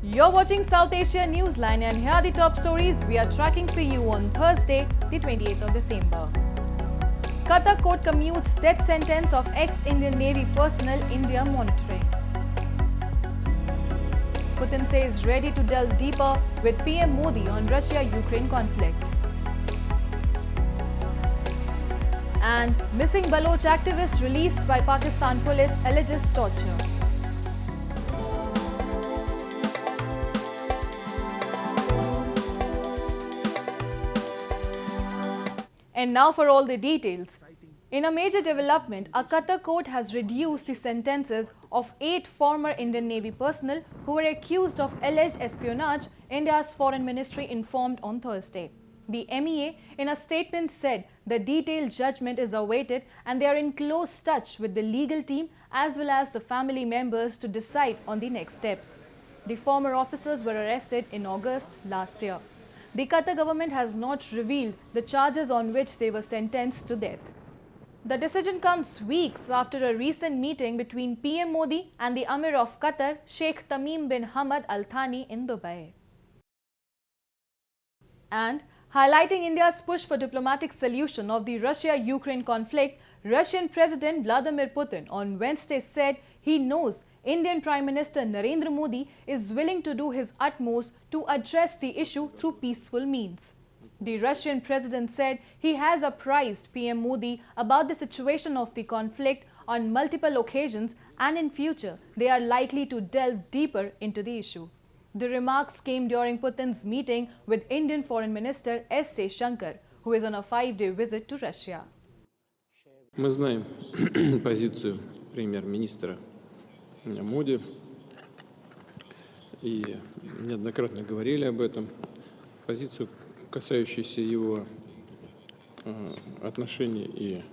You're watching South Asia Newsline and here are the top stories we are tracking for you on Thursday, the 28th of December. Qatar court commutes death sentence of ex-Indian Navy personnel, India monitoring. Putin says ready to delve deeper with PM Modi on Russia-Ukraine conflict. And missing Baloch activist released by Pakistan police alleges torture. And now for all the details. In a major development, a Qatar court has reduced the sentences of 8 former Indian Navy personnel who were accused of alleged espionage, India's foreign ministry informed on Thursday. The MEA in a statement said the detailed judgment is awaited and they are in close touch with the legal team as well as the family members to decide on the next steps. The former officers were arrested in August last year. The Qatar government has not revealed the charges on which they were sentenced to death. The decision comes weeks after a recent meeting between PM Modi and the Amir of Qatar, Sheikh Tamim bin Hamad Al Thani in Dubai. And highlighting India's push for diplomatic solution of the Russia-Ukraine conflict, Russian President Vladimir Putin on Wednesday said he knows Indian Prime Minister Narendra Modi is willing to do his utmost to address the issue through peaceful means. The Russian president said he has apprised PM Modi about the situation of the conflict on multiple occasions and in future they are likely to delve deeper into the issue. The remarks came during Putin's meeting with Indian Foreign Minister Sheikh, who is on a 5-day visit to Russia. Мы знаем позицию премьер-министра Моди и неоднократно говорили об этом, позицию, касающуюся его отношений и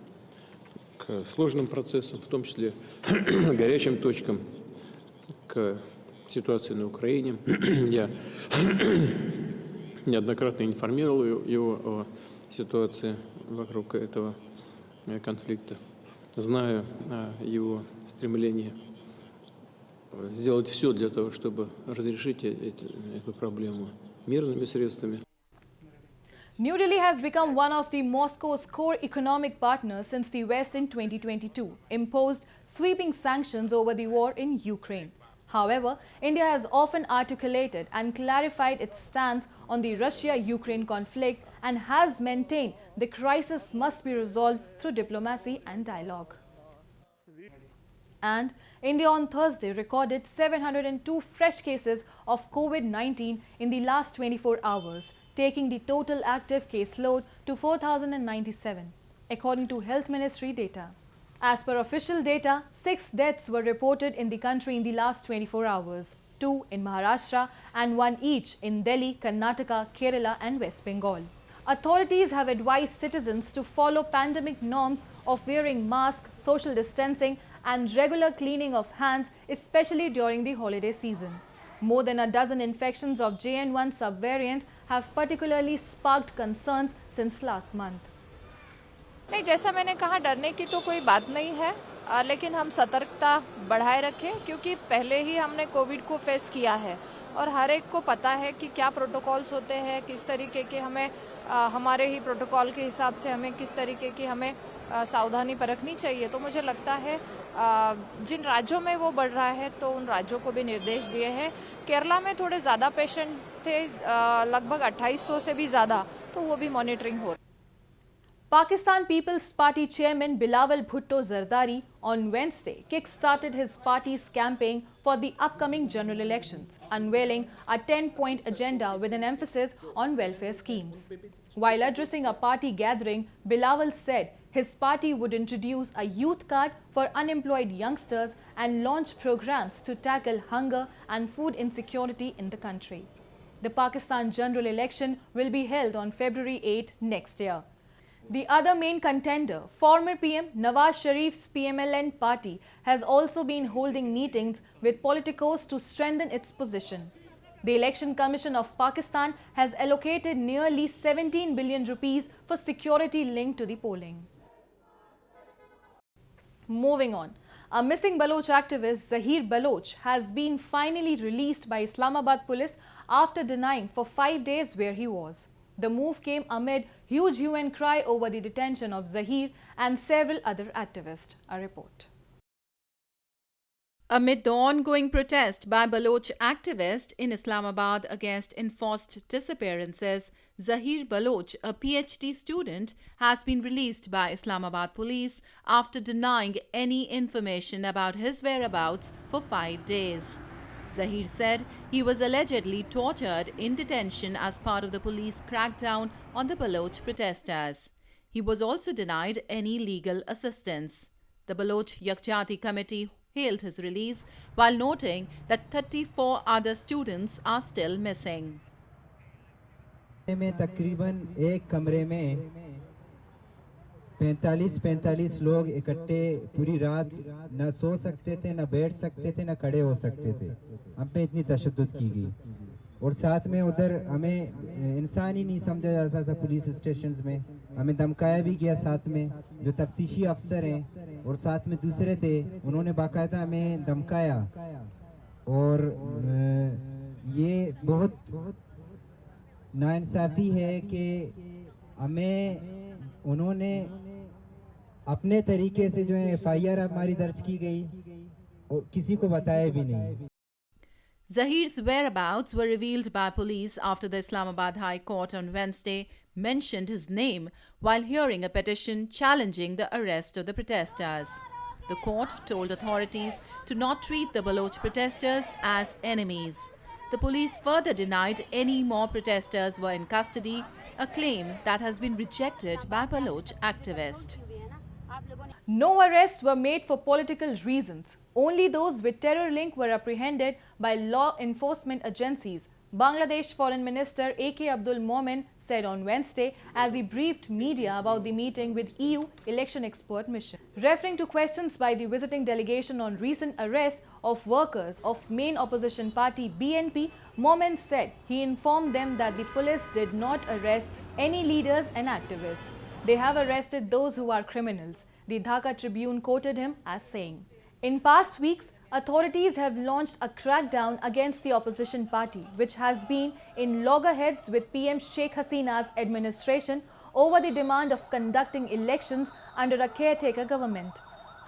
к сложным процессам, в том числе горячим точкам, к ситуации на Украине. Я неоднократно информировал его о ситуации вокруг этого конфликта, знаю о его стремлении сделать все для того, чтобы разрешить эту проблему мирными средствами. New Delhi has become one of the Moscow's core economic partners since the West in 2022 imposed sweeping sanctions over the war in Ukraine. However, India has often articulated and clarified its stance on the Russia-Ukraine conflict and has maintained the crisis must be resolved through diplomacy and dialogue. And India on Thursday recorded 702 fresh cases of COVID-19 in the last 24 hours, taking the total active caseload to 4,097, according to Health Ministry data. As per official data, 6 deaths were reported in the country in the last 24 hours, 2 in Maharashtra and 1 each in Delhi, Karnataka, Kerala and West Bengal. Authorities have advised citizens to follow pandemic norms of wearing masks, social distancing and regular cleaning of hands, especially during the holiday season. More than a dozen infections of JN1 subvariant have particularly sparked concerns since last month. नहीं, जैसा मैंने कहा, डरने की तो कोई बात नहीं है, लेकिन हम सतर्कता बढ़ाए रखें क्योंकि पहले ही हमने कोविड को फेस किया है और हर एक को पता है कि क्या प्रोटोकॉल्स होते हैं, किस तरीके के हमें हमारे ही प्रोटोकॉल के हिसाब से हमें किस तरीके की हमें सावधानी बरतनी चाहिए. तो मुझे लगता है जिन राज्यों में वो बढ़ रहा है तो उन राज्यों को भी निर्देश दिए हैं. केरला में थोड़े ज़्यादा पेशेंट थे, लगभग 2800 से भी ज़्यादा, तो वो भी मॉनिटरिंग हो. Pakistan People's Party chairman Bilawal Bhutto-Zardari on Wednesday kick-started his party's campaign for the upcoming general elections, unveiling a 10-point agenda with an emphasis on welfare schemes. While addressing a party gathering, Bilawal said his party would introduce a youth card for unemployed youngsters and launch programs to tackle hunger and food insecurity in the country. The Pakistan general election will be held on February 8 next year. The other main contender, former PM Nawaz Sharif's PMLN party, has also been holding meetings with politicos to strengthen its position. The Election Commission of Pakistan has allocated nearly 17 billion rupees for security linked to the polling. Moving on. A missing Baloch activist, Zaheer Baloch, has been finally released by Islamabad police after denying for 5 days where he was. The move came amid huge hue and cry over the detention of Zaheer and several other activists. A report. Amid the ongoing protest by Baloch activists in Islamabad against enforced disappearances, Zaheer Baloch, a PhD student, has been released by Islamabad police after denying any information about his whereabouts for 5 days. Zaheer said he was allegedly tortured in detention as part of the police crackdown on the Baloch protesters. He was also denied any legal assistance. The Baloch Yakjati Committee hailed his release while noting that 34 other students are still missing. में तकरीबन एक कमरे में 45 लोग इकट्ठे पूरी रात न सो सकते थे, न बैठ सकते थे, न खड़े हो सकते थे। हम पे इतनी तशद्दुद की गई और साथ में उधर हमें इंसान ही नहीं समझा जाता था। पुलिस स्टेशंस में हमें धमकाया भी गया। साथ में जो तफ्तीशी अफसर हैं और साथ में दूसरे थे, उन्होंने बाकायदा हमें धमकाया और ये बहुत नाइंसाफ़ी है कि हमें उन्होंने अपने तरीके से जो है FIR हमारी दर्ज की गई और किसी को बताया भी नहीं। Zaheer's whereabouts were revealed by police after the Islamabad High Court on Wednesday mentioned his name while hearing a petition challenging the arrest of the protesters. The court told authorities to not treat the Baloch protesters as enemies. The police further denied any more protesters were in custody, a claim that has been rejected by Baloch activists. No arrests were made for political reasons. Only those with terror link were apprehended by law enforcement agencies, Bangladesh Foreign Minister A.K. Abdul Momen said on Wednesday as he briefed media about the meeting with EU election expert mission. Referring to questions by the visiting delegation on recent arrests of workers of main opposition party BNP, Momen said he informed them that the police did not arrest any leaders and activists. They have arrested those who are criminals, the Dhaka Tribune quoted him as saying. In past weeks, authorities have launched a crackdown against the opposition party, which has been in loggerheads with PM Sheikh Hasina's administration over the demand of conducting elections under a caretaker government.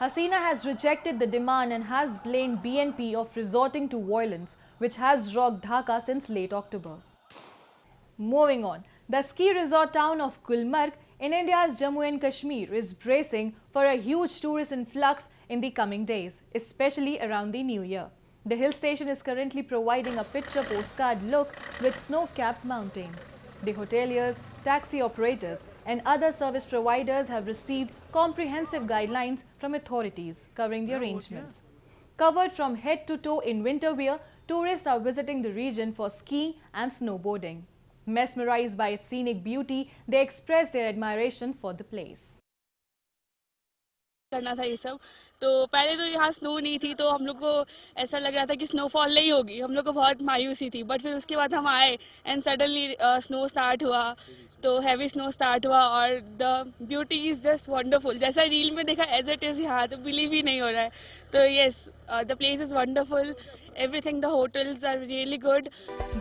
Hasina has rejected the demand and has blamed BNP of resorting to violence, which has rocked Dhaka since late October. Moving on, the ski resort town of Gulmarg in India's Jammu and Kashmir is bracing for a huge tourist influx in the coming days, especially around the New Year. The hill station is currently providing a picture postcard look with snow-capped mountains. The hoteliers, taxi operators and other service providers have received comprehensive guidelines from authorities covering the arrangements. Covered from head to toe in winter wear, tourists are visiting the region for skiing and snowboarding. Mesmerized by its scenic beauty, they express their admiration for the place. करना था ये सब तो पहले तो यहाँ snow नहीं थी तो हम लोग को ऐसा लग रहा था कि स्नोफॉल नहीं होगी, हम लोग को बहुत मायूसी थी। बट फिर उसके बाद हम आए एंड सडनली स्नो स्टार्ट हुआ, तो हैवी स्नो स्टार्ट हुआ और the beauty is just wonderful. जैसा रील में देखा एज इट इज़ यहाँ, तो बिलीव ही नहीं हो रहा है। तो yes, the place is wonderful, everything, the hotels are really good.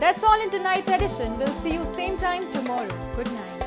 That's all in tonight's edition. We'll see you same time tomorrow. Good night.